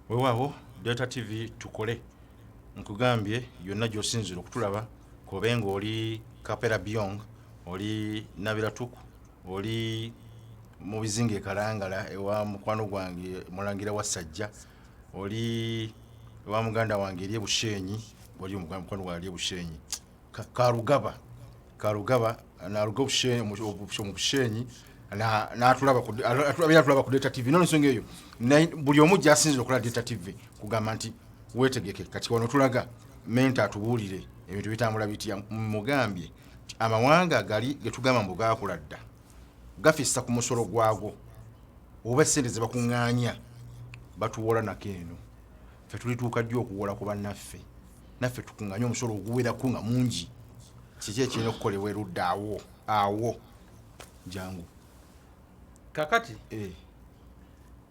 Weewaawo Data TV tukole nkugambye yonna gy'osinzira okutulaba kobenga oli Kapera Byong, oli Nabiratuku, oli mu bizinga Kalangala ewa mukwano gwange Mulangira Wasajja, oli ewa muganda wange eri Bushenyi, oli mukwano gwange eri Bushenyi, Karugaba naruga Bushenyi n'atulaba ku Data TV. Nno nsonga eyo buli omu gy'asinzira okola Data TV kugamba nti weetegeke kati wano tulaga menta atubuulire ebintu bitambula bitya. Mugambye amawanga gali getugamba mbu gaakula dda gafissa ku musolo gwago oba ssente ze bakuŋŋaanya batuwola nako eno. Ffe tulituuka ddi okuwola ku bannaffe, naffe tukuŋŋaanya omusolo oguwerako nga mungi. Kiki ekirina okukolebwa erudda awo jangu kakati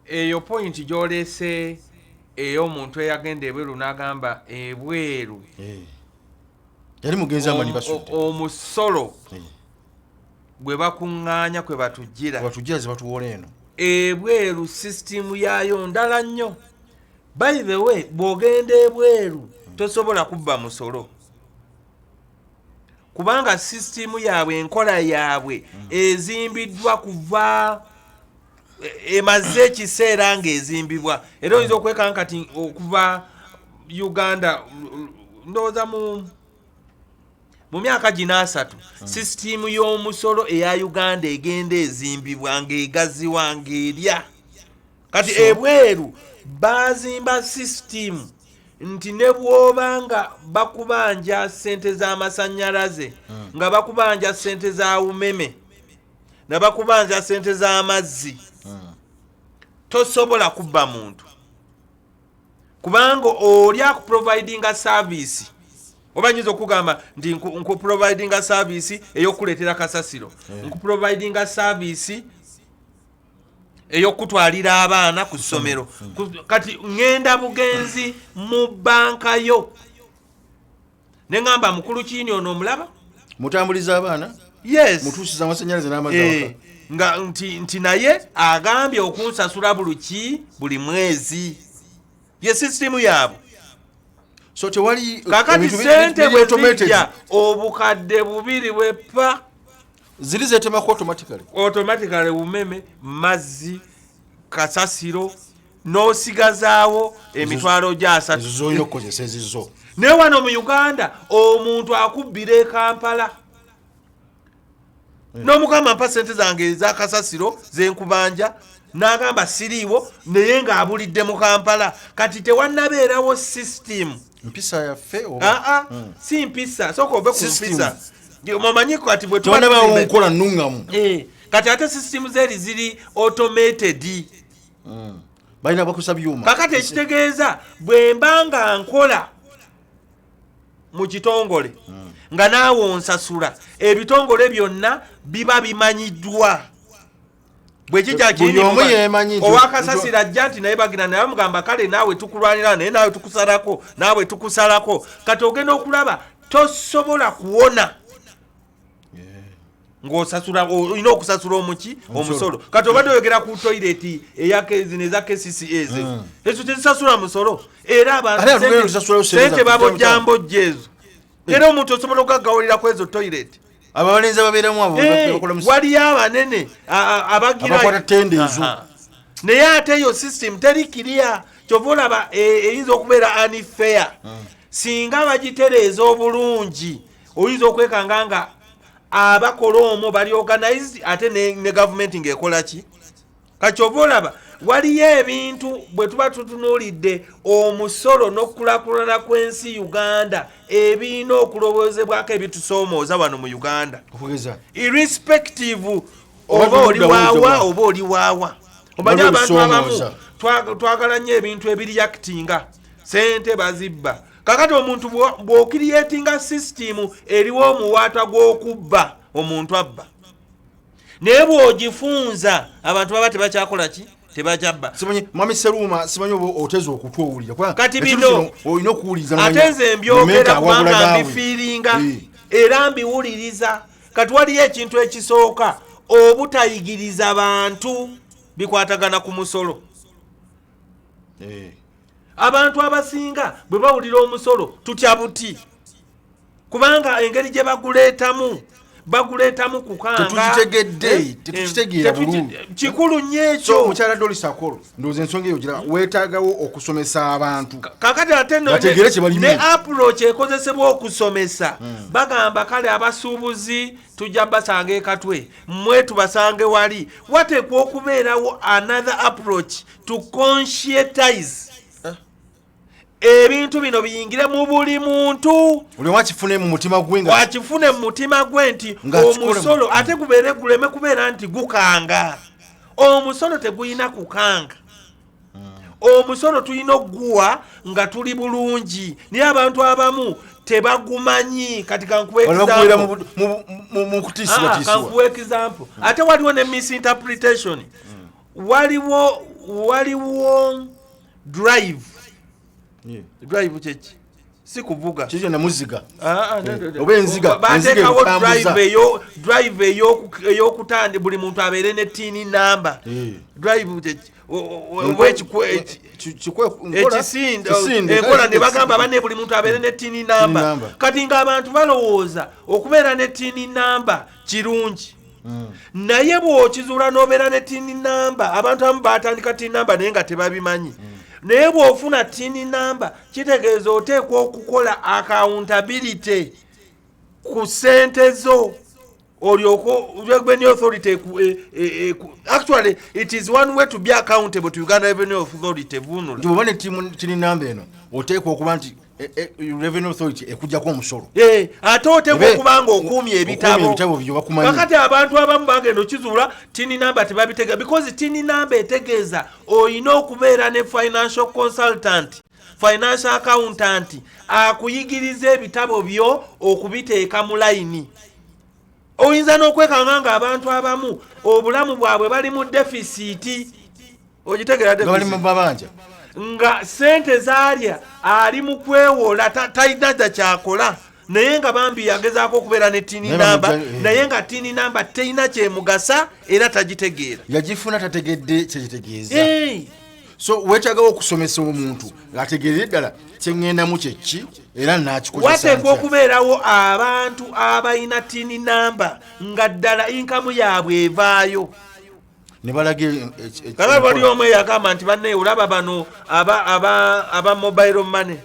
eyo point gy'oleese ey'omuntu eyagenda ebweru n'agamba ebweru yali mugenzi amanyi basudde omusolo bwe bakuŋŋaanya kwe batujjira ze batuwola eno ebweru sisitimu yayo ndala nnyo. By the way, bw'ogenda ebweru tosobola kubba musolo kubanga sisitimu yaabwe enkola yaabwe ezimbiddwa kuva emaze ekiseera ng'ezimbibwa era oyinza okwekanga kati okuva Uganda ndowooza mu myaka gino 3 sisitimu y'omusolo eya Uganda egenda ezimbibwa ng'egaziwa ng'erya kati ebweru bazimba sisitimu nti ne bw'oba nga bakubanja ssente z'amasannyalaze nga bakubanja ssente za umeme na bakubanja ssente z'amazzi tosobola kubba muntu kubanga oli akuprovidinga service oba nyinza okugamba nti nkuprovidinga service ey'okuleetera kasasiro nkuprovidinga service ey'okutwalira abaana ku ssomero kati ngenda bugenzi mu banka yo ne ngamba mukulu kiini ono omulaba mutambuliza abaana yes mutuusiza amasannyalaze n'amazzi nga nti naye agambye okunsasula buli mwezi ye sisitimu yaabwe. So tewali kakati sente bwe zijja obukadde 2 bweppa ziri zetemako automatically umeme mazzi kasasiro n'osigazaawo emitwalo gya 3 zozina okukozesa ezizo. Ne wano mu Uganda omuntu akubbira e Kampala n'omugamba mpa sente zange eza kasasiro zenkubanja n'agamba siriiwo naye ng'abulidde mu Kampala kati tewannabeerawo system mpisa yaffe oba si mpisa soka obe ku mpisa mumanyi kati bwe tubawo nkola nnungamu kati ate system ziri automated balina bakusa byuma kakati ekitegeeza bwe mbanga nkola mu kitongole nga naawe onsasula ebitongole byonna biba bimanyiddwa bwe kijja kiri owakasasira ajja nti naye bagina naye mugamba kale naawe tukulwanira naye naawe tukusalako naawe tukusalako kati ogenda okulaba tosobola kuwona ng'osasula olina okusasula omuki omusolo kati obadde oyogera ku toilet eyakezino eza KCCA ezo tezisasula musolo era abantu sente babojjambojja ezo era omuntu osobola okugaggawulira ku ezo toilet abalenzi ababeeramu abo waliyo abanene abagira tende ezo naye ate eyo system teri kiriya kyova olaba eyinza okubeera unfair singa bagitereeza obulungi oyinza okwekanga nga abakola omwo bali organized ate ne government ng'ekola ki kakyova olaba waliyo ebintu bwe tuba tutunuulidde omusolo n'okukulakulana kw'ensi Uganda ebirina okulowoozebwako ebitusoomooza wano mu Uganda irrespective oba oli waawa oba oli waawa omanyi abantu abamu twagala nnyo ebintu ebiriactinga sente bazibba kakati omuntu bw'okiriyetinga system eriwo omuwaata gw'okubba omuntu abba naye bw'ogifunza abantu baba tebakyakola ki tebajabba simanyi mwami Seruma simanyi oteza okutwowulira kwa kati bino olina okuwuliriza ateze mbyogera kubanga mbifiiringa era mbiwuliriza kati waliyo ekintu ekisooka obutayigiriza bantu bikwatagana ku musolo abantu abasinga bwe bawulira omusolo tutya buti kubanga engeri gye baguleetamu kukanga tetukitegedde bulungi kikulu nnyo ekyo mukyala Doris Akolo ndowooza ensonga eyo gira weetaagawo okusomesa abantu kakati ate ne approach ekozesebwa okusomesa bagamba kale abasuubuzi tujja basanga ekatwe mmwe tubasange wali wateekwa okubeerawo another approach to conscientize ebintu bino biyingire mu buli muntu buli wakifune mu mutima gwe wakifune mu mutima gwe nti omusolo ate guleme kubeera nti gukanga omusolo tegulina kukanga omusolo tulina okuguwa nga tuli bulungi naye abantu abamu tebagumanyi kati kankuwa example ate waliwo ne misinterpretation waliwo drive cheki si kuvuga kizyo na muziga oba enziga drive eyokutandi buli muntu abeere ne tini namba drive cheki enkola ne bagamba banne buli muntu abeere ne tini namba kati ng'abantu balowooza okubeera ne tini namba kirungi naye bw'okizuula n'obeera ne tini namba abantu abamu batandika tini namba naye nga tebabimanyi naye bw'ofuna tini namba kitegeeza oteekwa okukola accountability ku ssente zo olyoko Revenue Authority actually it is one way to be accountable to Uganda Revenue Authority vunula ndibone tini namba eno oteekwa okuba nti Revenue Authority ekujjako omusolo ate oteekwa okubanga okuumya ebitabo byobakumanyi kakati abantu abamu bagenda okizuula tini namba tebabitegeeza because tini namba etegeeza olina okubeera ne financial consultant financial accountant akuyigiriza ebitabo byo okubiteeka mu layini oyinza n'okwekanga nga abantu abamu obulamu bwabwe bali mu defisiti ogitegeera mabanja nga sente zaalya ali mu kwewola talina kyakola naye nga bambi yagezaako okubeera ne tini namba naye nga tini namba terina kyemugasa era tagitegeera yagifuna tategedde kyekitegeeza so weetaagawo okusomesa omuntu ng'ategeerera ddala kyeŋŋendamu kyeki era nakikozesa wateekwa okubeerawo abantu abalina tini namba nga ddala inkamu yaabwe evaayo ne balaga kale wali omu eyagamba nti banne olaba bano aba mobile money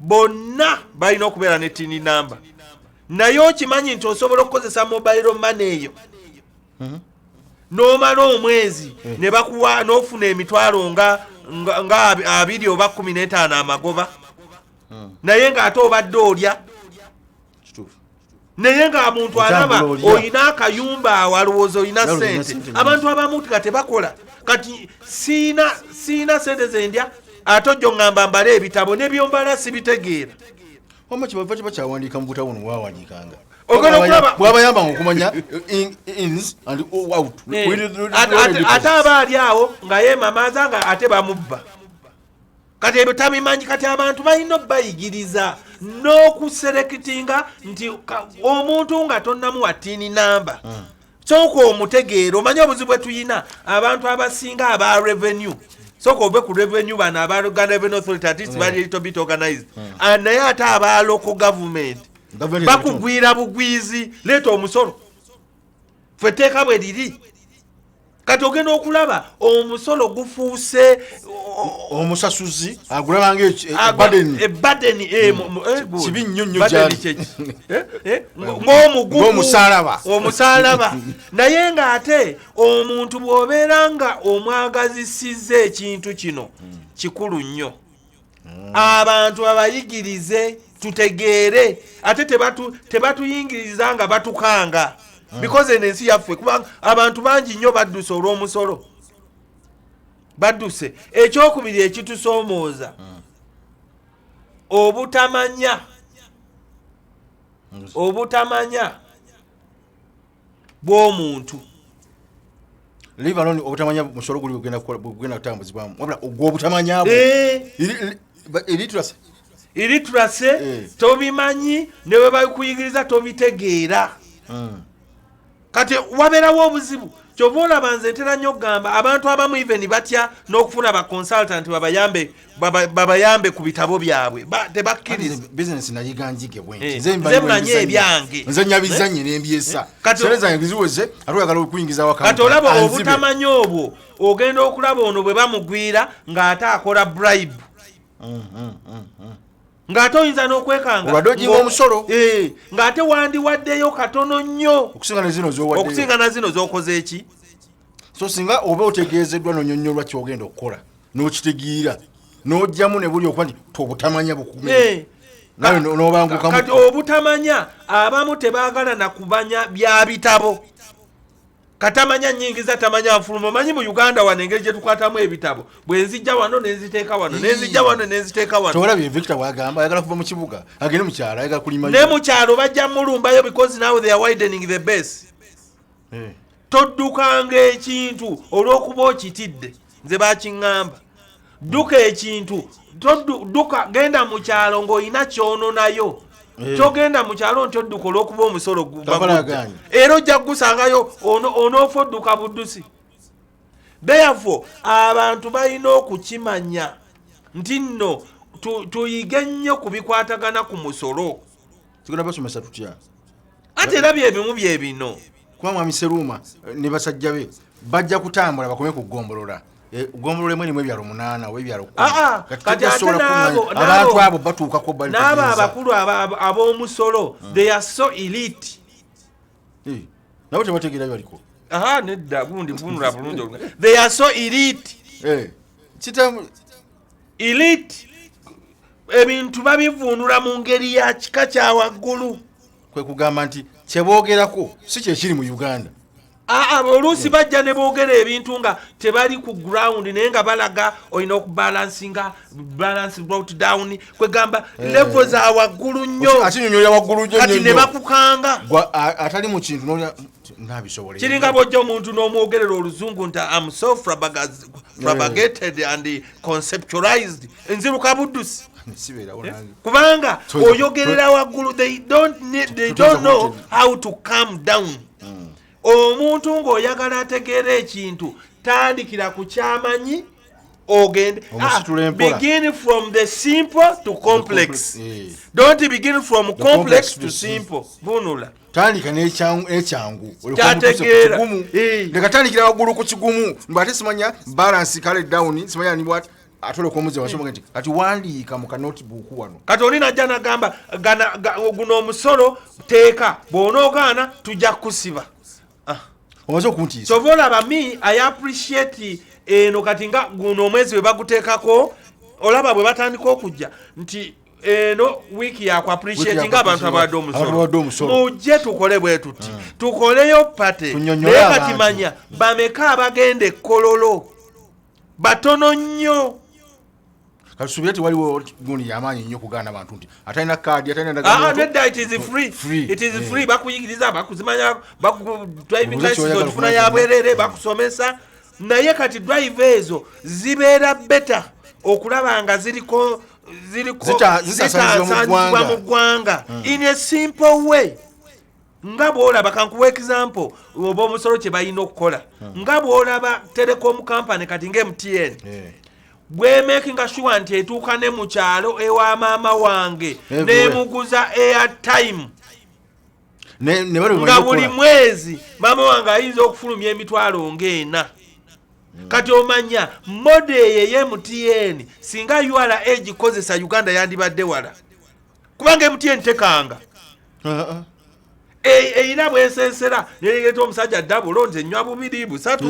bonna balina okubeera ne tini namba naye okimanyi nti osobola okukozesa mobile money eyo n'omala omwezi ne bakuwa n'ofuna emitwalo nga 20 oba 15 amagoba naye ng'ate obadde olya naye nga muntu alaba olina akayumba awalowooza olina sente abantu abamu tika tebakola kati siina sente zendya ate ojjo ngamba mbale ebitabo nebyombala sibitegeera omu kibava kiba kyawandiika mu butabo no bwawandikanga bwabayambanga okumanya ins and out ate aba ali awo nga yemamaza nga ate bamubba kati ebyo tabimanyi kati abantu balina bayigiriza n'okuserekitinga nti omuntu nga tonnamuwa tini namba sooka omutegeera omanye obuzibu bwe tuyina abantu abasinga aba revenue sooka ove ku revenue bano aba Uganda Revenue Authority at least bali little bit organized naye ate aba local government bakugwira bugwizi leeta omusolo ffe etteeka bwe liri kati ogenda okulaba omusolo gufuuse omusasuzi agulabanga ebadeni kibi nnyo nnyo gyali omusalaba naye ng'ate omuntu bw'obeera nga omwagazisizza ekintu kino kikulu nnyo abantu abayigirize tutegeere ate tebatuyingiriza nga batukanga because ensi yaffe kubanga abantu bangi nnyo badduse olw'omusolo badduse ekyokubiri ekitusoomooza obutamanya bw'omuntu libaloni obutamanya musolo guli bugenda kutambuzibwamu wabula ogw'obutamanya iriturase tobimanyi ne bwe bakuyigiriza tobitegeera kati wabeerawo obuzibu kyova olaba nze ntera nnyo okugamba abantu abamu even batya n'okufuna ba consultant babayambe ku bitabo byabwe tebakkiriza business nayiganjike bwenki nze mmanyi ebyange nze nyabizanye n'embyesa sere zange ziweze ate oyagala okuyingiza waka kati olaba obutamanya obwo ogenda okulaba ono bwe bamugwira ng'ate akola bribe ng'ate oyinza n'okwekanga omusolo ng'ate wandiwaddeyo katono nnyo okusinga na zino z'okoze eki so singa oba otegeezeddwa n'onyonyolwa kyogenda okukola n'okitegiira n'ojjamu ne buli okuba nti tobutamanya bukume nawe n'obangukamu kati obutamanya abamu tebaagala na kubanya bya bitabo katamanya nyingiza tamanya nfuluma manyi mu Uganda wano engeri gye tukwatamu ebitabo bwe nzijja wano nenziteeka wano nenzijja wano nenziteeka wano tolabye Victor wagamba ayagala kuva mu kibuga agende mu kyalo ayagala kulima ne mu kyalo bajja mulumbayo because now they are widening the base toddukanga ekintu olw'okuba okitidde nze bakiŋŋamba dduka ekintu todduka genda mu kyalo ng'olina kyononayo togenda mu kyalo nti odduka olw'okuba omusolo era ojja kugusangayo onoofa odduka buddusi therefore abantu balina okukimanya nti nno tuyige nnyo ku bikwatagana ku musolo tugenda basomesa tutya ate era byebimu bye bino kuba mwami Seruma ne basajja be bajja kutambula bakome ku ggombolola gombolo lemwe nimwe byalo 8 we byalo 10 kati ate abantu abo batuuka ko bali n'aba abakulu ab'omusolo they are so elite nabo tebategeera baliko nedda gundi bunula bulungi they are so elite elite ebintu babivuunula mu ngeri ya kika kya waggulu kwe kugamba nti kyeboogerako si kyekiri mu Uganda oluusi bajja ne boogera ebintu nga tebali ku ground naye nga balaga olina balance brought down kwegamba level za waggulu nnyo kati ne bakukanga atali mu kintu nabisobole kiringa bwojja omuntu n'omwogerera oluzungu nti am so propagated and conceptualized enziruka buddusi kubanga oyogerera waggulu they don't know how to calm down omuntu ng'oyagala ategeera ekintu tandikira ku kyamanyi ogende begin from the simple to complex don't begin from complex to simple bunula tandika n'ekyangu kyategeera nekatandikira waggulu ku kigumu mbate simanya balance kale down simanya ni what atole komuze wasoma nti kati wandiika mu notebook wano kati oli najja nagamba guno omusolo teeka bw'onoogaana tujja kusiba omaze okuntiisa so volaba me I appreciate eno kati nga guno omwezi we baguteekako olaba bwe batandika okujja nti eno wiiki yaku appreciate nga abantu abadde omusolo mujje tukole bwe tuti tukoleyo pate naye kati manya bameka abagenda ekkololo batono nnyo kasuubira nti waliwo gundi yamaanyi nnyo kugaana abantu nti atalina kaadi nedda it is free it is free bakuyigiriza bakuzimanya driving license ofuna yabwerere bakusomesa naye kati drive ezo zibeera beta okulaba nga ziriko zitasanzibwa mu ggwanga in a simple way nga bwolaba kankuwa example oba omusolo kye balina okukola nga bwolaba telecom company kati nga MTN bwemakinga sure nti etuuka ne mu kyalo ewa maama wange nemuguza airtime nga buli mwezi maama wange ayinza okufulumya emitwalo ng'ena kati omanya mode ye MTN singa URA egikozesa Uganda yandibadde wala kubanga MTN tekanga eyina bwesensera neyeeta omusajja dabulo nti ennywa bubiri busatu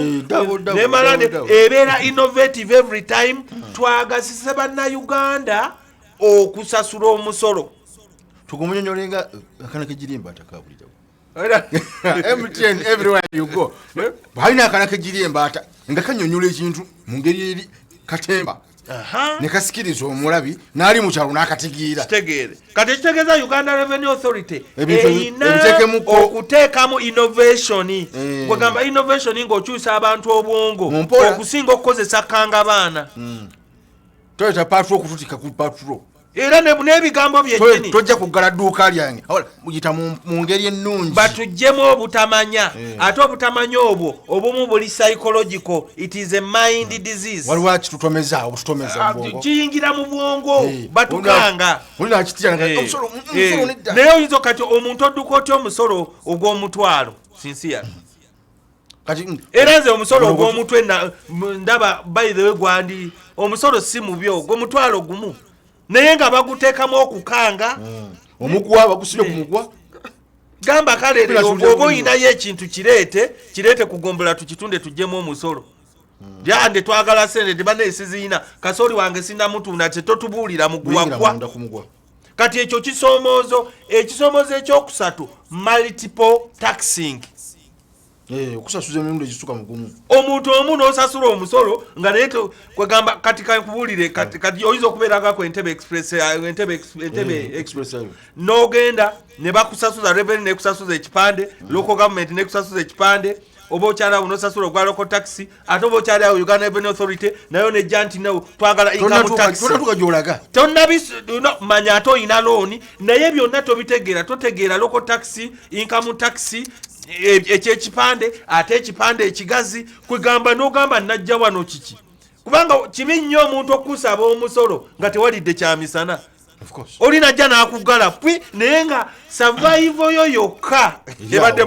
nemala ebeera innovative every time twagasise bannayuganda okusasula omusolo tugumunyonyolenga akanake girimba atakabulira MTN everywhere you go balina akanake girimba ata nga kanyonyola ekintu mu ngeri eri katemba ne kasikiriza omulabi n'ali mu kyalo n'akategeera kati ekitegeeza Uganda Revenue Authority eyina okuteekamu innovation kwegamba innovation ng'okyusa abantu obwongo okusinga okukozesa kanga baana toyota patro okututika ku patro era n'ebigambo byennyini tojja kuggala dduuka lyange muyita mu ngeri ennungi batuggyemu obutamanya ate obutamanya obwo obumu buli psychological, it is a mind disease. waliwo kitutomeza obututomeza kiyingira mu bwongo batukanga naye oyinza kati omuntu odduka otya omusolo ogw'omutwalo sincere era nze omusolo ogw'omutwe ndaba by the way gwandi omusolo si mubyo gw'omutwalo gumu naye nga baguteekamu okukanga omugwa bagusibye ku mugwa gamba kale oba oyinayo ekintu kireete kugombola tukitunde tuggyemu omusolo lyande twagala sente tebaneesiziina kasooli wange sindamutunda tetotubuulira muguwagwa kati ekyo ekisoomoozo ekyokusatu multiple taxing okusasuza emirundi egisuka mugumu omuntu omu n'osasula omusolo nga naye kwegamba kati kakubuulire kati oyinza okubeerangako entebe express n'ogenda ne bakusasuza revenue nekusasuza ekipande local government nekusasuza ekipande oba okyali awo n'osasula ogwa local taxi ate oba okyali awo Uganda Revenue Authority nayo nejja nti nawo twagala income tax manya ate oyina looni naye byonna tobitegeera totegeera local taxi income tax ekyekipande ate ekipande ekigazi kwegamba n'ogamba najja wano kiki kubanga kibi nnyo omuntu okusaba omusolo nga tewalidde kyamisana oli najja n'akugala pwi naye nga survival yo yokka ebadde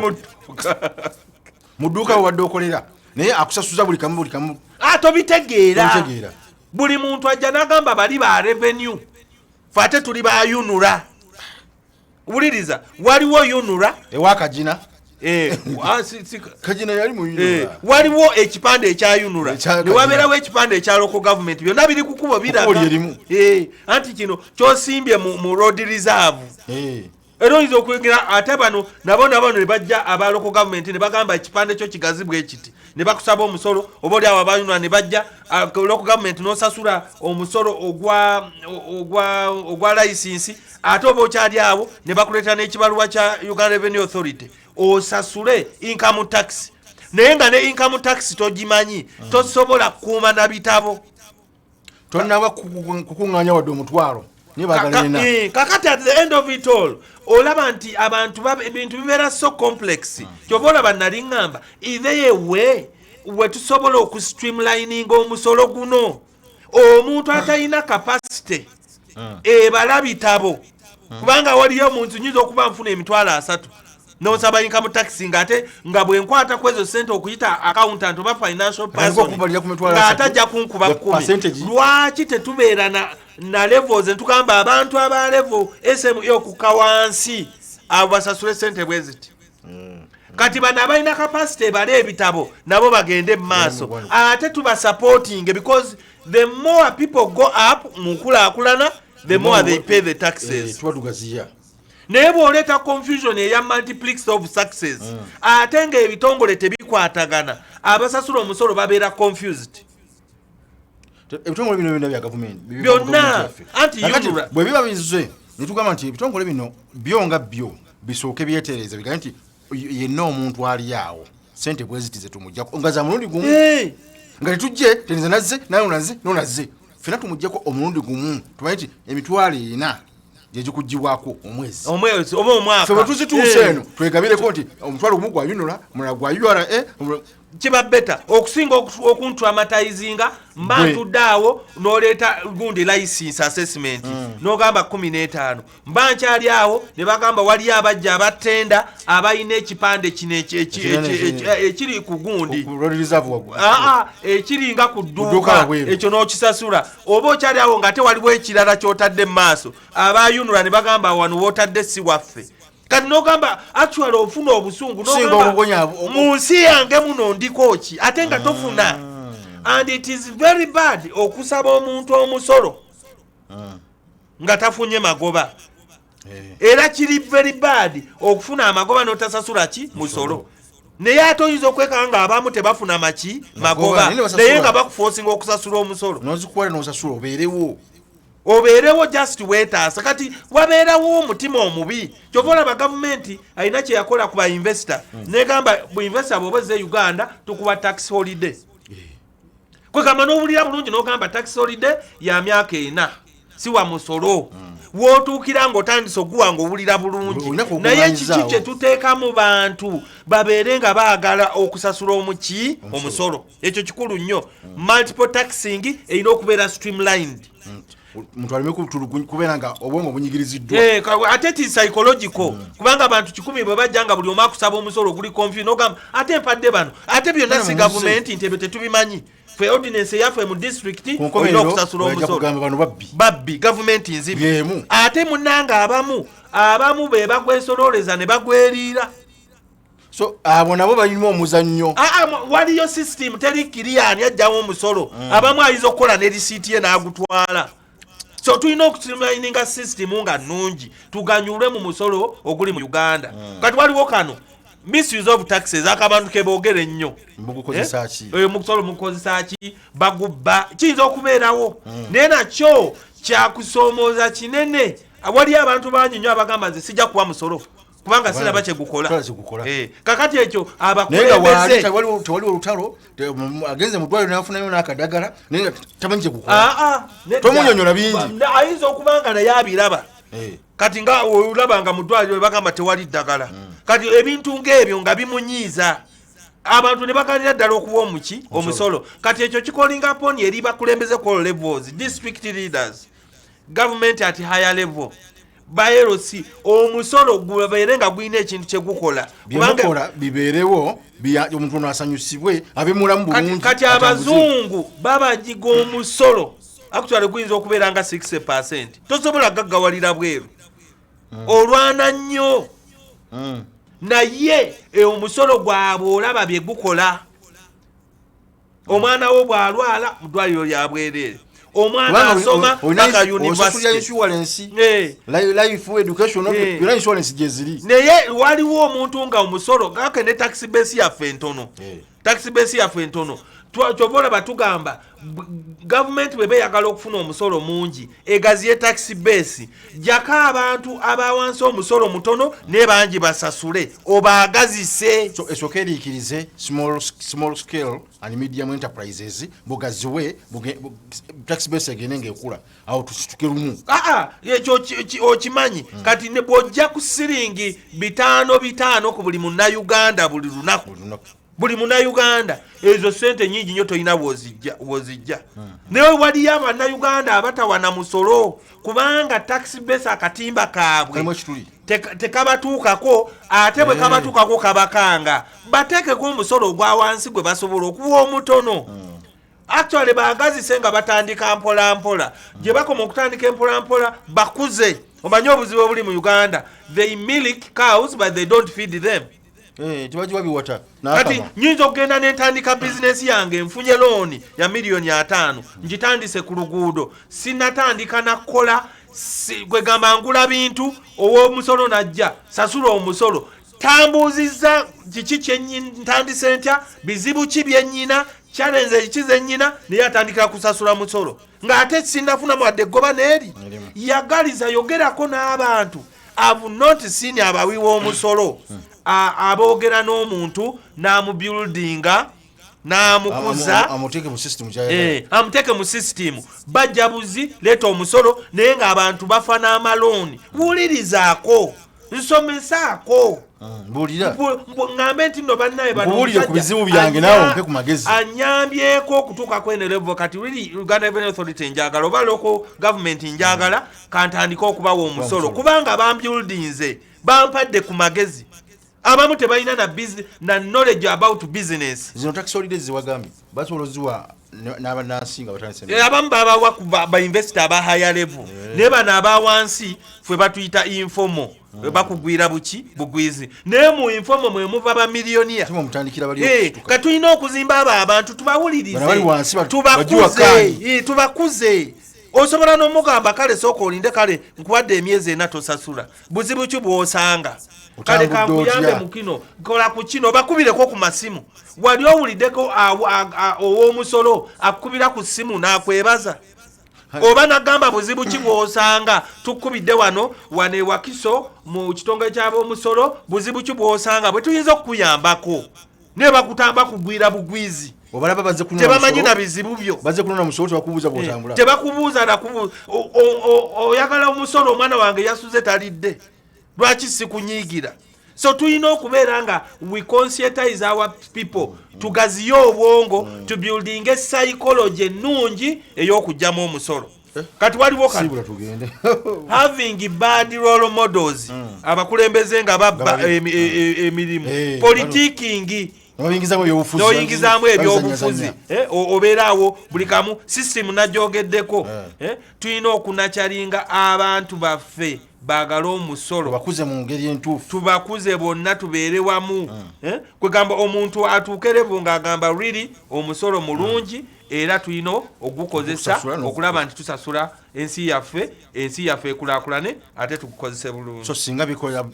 mu dduuka wadde okolera naye akusasuza buli kamu tobitegeera buli muntu ajja n'agamba bali ba revenue fe ate tuli ba yunura wuliriza waliwo yunura ewakagina kagina yali mu waliwo ekipande ekya yunura ne wabeerawo ekipande ekya local government byonna biri kukubo biraga anti kino kyosimbye mu road reserve era oyinza okwegera ate bano nabo ne bajja aba local government ne bagamba ekipande kyo kigazibwa ekiti ne bakusaba omusolo oba oli awo abayunula ne bajja local government n'osasula omusolo ogwa license ate oba okyali awo ne bakuleeta n'ekibaluwa kya Uganda Revenue Authority osasule income tax naye nga ne income tax togimanyi tosobola kukuuma na bitabo tonaba kukuŋŋaanya wadde omutwalo kakati at the end of it all olaba nti abantu ebintu bibeera so complex kyova olaba nali ŋŋamba itheyewe wetusobola okustreamlininga omusolo guno omuntu atalina capacity ebala bitabo kubanga waliyo omuntu nyinza okuba nfuna emitwalo 3 n'osaba income tax ngate nga bwenkwata kwezo sente okuyita accountant oba financial person ng'atajja kunkuba 10 lwaki tetubeera na levels entugamba abantu aba level SME okuka wansi abo basasule sente bweziti kati bano abalina capacity bale ebitabo nabo bagende mu maaso ate tuba supporting because the more people go up mu kulaakulana the more they pay the taxes naye bw'oleeta confusion eya multiplex of success ate nga ebitongole tebikwatagana abasasula omusolo babeera confused ebitongole bino byonna bya gavumenti byonna anti yunura bwe biba bizze netugamba nti ebitongole bino byo nga byo bisooke byetereeza bigambe nti yenna omuntu ali awo sente bwezitize tumuggyako nga za mulundi gumu nga tetujje tenize nazze naye nonazze fena tumuggyako omulundi gumu tumanyi nti emitwalo 4 gyegikuggibwako omwezi oba omwaka fe bwetuzituuse eno twegabireko nti omutwalo gumu gwa UNRA mulala gwa URA kiba beta okusinga okuntramatizinga mba ntudde awo n'oleeta gundi license assessment n'ogamba 15 mba nkyali awo ne bagamba waliyo abajja abatenda abalina ekipande kino ekiri ku gundi ekiri nga ku dduuka ekyo n'okisasula oba okyali awo nga te waliwo ekirala ky'otadde mu maaso aba yunura ne bagamba wano w'otadde si waffe kati n'ogamba actually ofuna obusungu mu nsi yange muno ndiko ki ate nga tofuna and it is very bad okusaba omuntu omusolo nga tafunye magoba era kiri very bad okufuna amagoba n'otasasula ki musolo naye ate oyinza okwekanga nga abamu tebafuna magoba naye nga bakuforcinga okusasula omusolo nozikuwale n'osasula obeerewo just wetaasa kati wabeerawo omutima omubi kyova olaba gavumenti alina kye yakola ku ba investor negamba bu investor bwobazze Uganda tukuba tax holiday kwegamba n'owulira bulungi n'ogamba tax holiday ya myaka 4 si wa musolo wootuukira ng'otandise okuwa ng'owulira bulungi naye kiki kye tuteeka mu bantu babeere nga baagala okusasula omusolo ekyo kikulu nnyo multiple taxing erina okubeera streamlined muntu aleme kubeera nga obwongo bunyigiriziddwa ate ti psychological kubanga abantu 10 bwe bajja nga buli omu akusaba omusolo guli confuse n'ogamba ate empadde bano ate byonna si gavumenti ntebe tetubimanyi fe ordinance yaffe mu district olina okusasula omusolo babbi gavumenti nzibi ate munnanga abamu be bagwesololeza ne bagweriira so abo nabo balina omuzannyo waliyo system teri kiriyani ajjawo omusolo abamu ayinza okukola ne risiiti ye n'agutwala so tulina okutulimininga system nga nnungi tuganyulwe mu musolo oguli mu Uganda kati waliwo kano misuse of taxes akabantu keboogere nnyo musolo mukozesa ki bagubba kiyinza okubeerawo naye nakyo kyakusoomooza kinene wali abantu bangi nnyo abagamba nze sijja kuwa musolo kubanga siraba kyegukola kakati ekyo abakulembeze tewaliwo olutalo agenze mu ddwaliro nafunayo n'akadagala naye tamanyi kyegukola tomunyonyola bingi ayinza okubanga naye abiraba kati nga olabanga mu ddwaliro bagamba tewali ddagala kati ebintu ng'ebyo nga bimunyiiza abantu ne baganira ddala okuwa omusolo kati ekyo kikolinga poni eri bakulembeze ku all levels district leaders government at higher level baerosi omusolo gubeere nga gulina ekintu kyegukola kubanga bibeerewo omuntu ono asanyusibwe abe mulamu bulungi kati abazungu babajiga omusolo actually guyinza okubeera nga 60% tosobola gaggawalira bweru olwana nnyo naye omusolo gwabwe olaba bye gukola omwana wo bw'alwala mu ddwaliro lya bwereere omwana asoma paka university life education yona insurance gyeziri naye waliwo omuntu nga omusolo gake ne tax base yaffe entono kyobola batugamba government bwe beeyagala okufuna omusolo mungi egaziye tax base jaka abantu abawansi omusolo mutono ne bangi basasule obaagazise esooka eriikirize small scale and medium enterprises bugaziwe tax base egende ng'ekula awo tusituke lumu ekyo okimanyi kati ne bw'ojja ku siringi 5 ku buli munnayuganda buli lunaku buli munnayuganda ezo sente nyingi nnyo tolina wozijja naye waliyo abannayuganda abatawana musolo kubanga tax base akatimba kaabwe tekabatuukako ate bwe kabatuukako kabakanga bateekeko omusolo ogwa wansi gwe basobola okuwa omutono actually baagazise nga batandika mpola gye bakoma okutandika mpola bakuze omanyi obuzibu obuli mu Uganda they milk cows but they don't feed them kati nyinza okugenda n'entandika bizinesi yange nfunye looni ya $5,000,000 ngitandise ku luguudo sinatandika nakola kwegamba ngula bintu ow'omusolo najja sasula omusolo tambuuzizza kiki kyentandise ntya bizibu ki byennyina challenge ekize nnyina naye atandikira kusasula musolo ng'ate sinnafunamu wadde eggoba n'eri yagaliza yogerako n'abantu I've not seen abawiwa omusolo aboogera n'omuntu n'amubuildinga n'amukuza amuteeke mu system bajja buzi leeta omusolo naye ng'abantu bafa n'amalooni buulirizaako nsomesaako ngambe nti nno bannaye anyambyeko okutuuka kwene level kati Uganda Revenue Authority njagala oba local government njagala kantandika okubawa omusolo kubanga bambuildinze bampadde ku magezi abamu tebalina na knowledge about business zino tax holidays ziwagambye basoboloziwa n'abannansi nga batandise abamu babawa ba investor aba higher level naye bano abawansi fwe batuyita informal bakugwira bugwizi naye mu informal mwe muva bamiliyoniya katulina okuzimba abantu tubawulirize tubakuze osobola n'omugamba kale sooka olinde kale nkuwadde emyezi 4 tosasula buzibu ki bw'osanga kale kankuyambe mu kino kola ku kino bakubireko ku masimu wali owuliddeko ow'omusolo akubira ku ssimu n'akwebaza oba nagamba buzibu ki bw'osanga tukubidde wano Wakiso mu kitongole ky'ab'omusolo buzibu ki bw'osanga bwe tuyinza okukuyambako ne bakutamba kugwira bugwizi obalaba bazze kunona tebamanyi na bizibu byo bazze kunona musolo tebakubuuza bw'otambula tebakubuuza nakubuuza oyagala omusolo omwana wange yasuze talidde lwaki sikunyiigira so tulina okubeera nga we conscientize our people tugaziye obwongo to building a psychology ennungi ey'okugyamu omusolo kati waliwo sibula tugende having bad role models abakulembeze nga babba emirimu politikingi noyingizaamu ebyobufuzi obeeraawo buli kamu sisitemu nagyogeddeko tulina okunakyalinga abantu baffe baagala omusolo bakuze mu ngeri entuufu tubakuze bonna tubeere wamu kwegamba omuntu atuukerevu ng'agamba really omusolo mulungi era tulina ogukozesa okulaba nti tusasula ensi yaffe ekulaakulane ate tugukozese bulungi so singa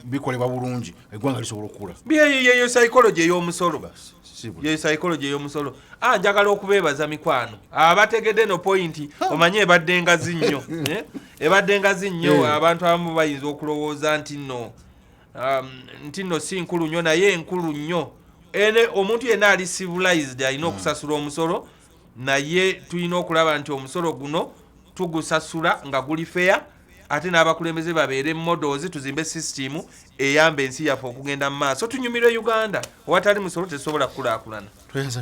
bikolebwa bulungi eggwanga lisobola okukula yeyo psychology ey'omusolo yeyo psychology ey'omusolo njagala okubeebaza mikwano abategedde no point omanye ebadde ngazi nnyo ebadde ngazi nnyo abantu abamu bayinza okulowooza nti nno si nkulu nnyo naye enkulu nnyo omuntu yenna ali civilized alina okusasula omusolo naye tulina okulaba nti omusolo guno tugusasula nga guli fair ate n'abakulembeze babeere models tuzimbe system eyamba ensi yaffe okugenda mu maaso tunyumirwa Uganda owatali musolo tesobola kukulaakulana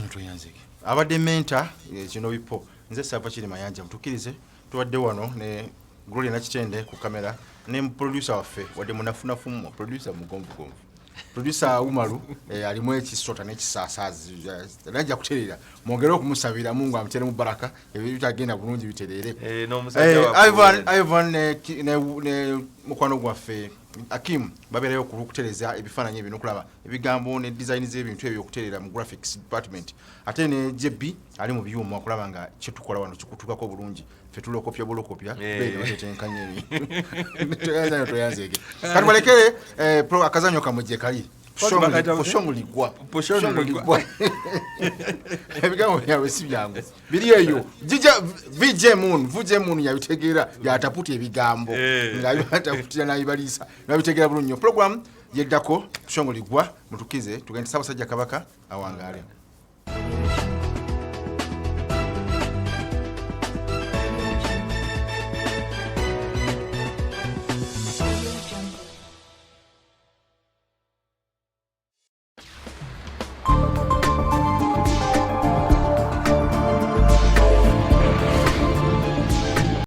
tweyanzike abadde menta kino bipo nze Sava Kiri Mayanja mutukirize tuwadde wano ne Gloria Nakitende ku kamera ne producer waffe wadde munafunafu producer mugonvugonvu producer Umaru alimu ekisota n'ekisasaazi najja kuterera mwongere okumusabira Mungu amutere mu baraka ebyo bitagenda bulungi biterere Ivan ne mukwano gwaffe Akim babeerayo okutereza ebifaananyi ebyo n'okulaba ebigambo ne design z'ebintu ebyo okuterera mu graphics department ate ne JB ali mu byuma okulaba nga kye tukola wano kikutukako bulungi ffe tulokopya bulokopya beetenkanye toyanzege kati balekere akazanyo kamujje kali poshonguligwa ebigambo byawe si byangu biri eyo VJ Moon yabitegeera yataputa ebigambo nga yataputira n'abibaliisa nabitegeera bulungi program yeddako poshonguligwa mutukize tugende Ssaabasajja Kabaka awangaale